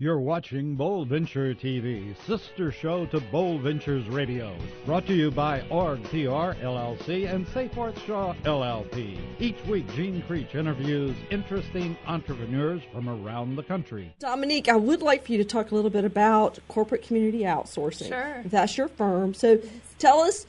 You're watching Bold Venture TV, sister show to Bold Ventures Radio. Brought to you by OrgPR LLC and Seyfarth Shaw LLP. Each week, Gene Creech interviews interesting entrepreneurs from around the country. Dominique, I would like for you to talk a little bit about corporate community outsourcing. Sure. That's your firm. So tell us,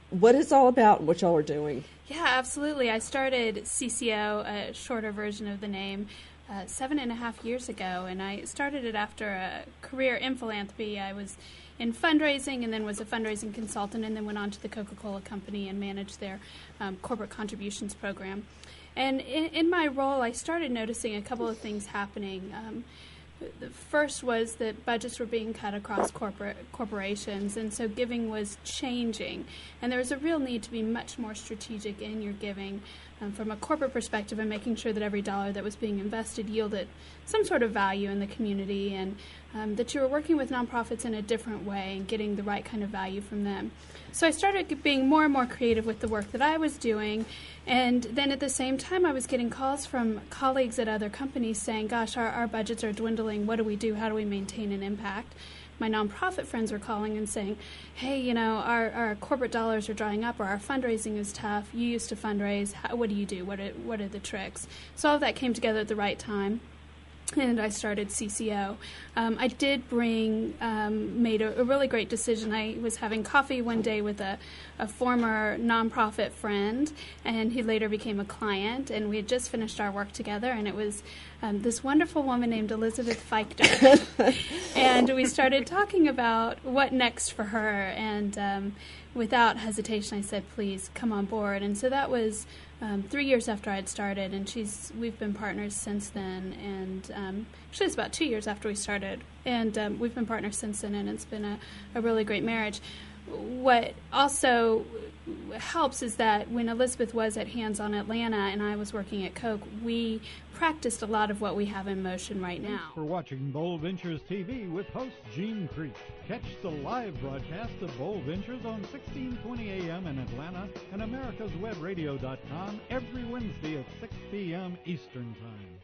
what it's all about and what y'all are doing. Yeah, absolutely. I started CCO, a shorter version of the name, 7.5 years ago, and I started it after a career in philanthropy. I was in fundraising and then was a fundraising consultant and then went on to the Coca-Cola Company and managed their corporate contributions program. And in my role, I started noticing a couple of things happening. The first was that budgets were being cut across corporations, and so giving was changing. And there was a real need to be much more strategic in your giving from a corporate perspective and making sure that every dollar that was being invested yielded some sort of value in the community, and that you were working with nonprofits in a different way and getting the right kind of value from them. So I started being more and more creative with the work that I was doing, and then at the same time I was getting calls from colleagues at other companies saying, gosh, our budgets are dwindling, what do we do, how do we maintain an impact? My nonprofit friends were calling and saying, hey, our corporate dollars are drying up, or our fundraising is tough, you used to fundraise, what do you do, what are the tricks? So all of that came together at the right time. And I started CCO. I did made a really great decision. I was having coffee one day with a former nonprofit friend, and he later became a client, and we had just finished our work together, and it was this wonderful woman named Elizabeth Feichter. And we started talking about what next for her, and without hesitation I said, please come on board. And so that was 3 years after I had started, and we've been partners since then, and actually it's about 2 years after we started, and we've been partners since then, and it's been a really great marriage. What also helps is that when Elizabeth was at Hands on Atlanta and I was working at Coke, we practiced a lot of what we have in motion right now. Thanks for watching Bold Ventures TV with host Gene Creech. Catch the live broadcast of Bold Ventures on 1620 a.m. in Atlanta and americaswebradio.com every Wednesday at 6 p.m. Eastern Time.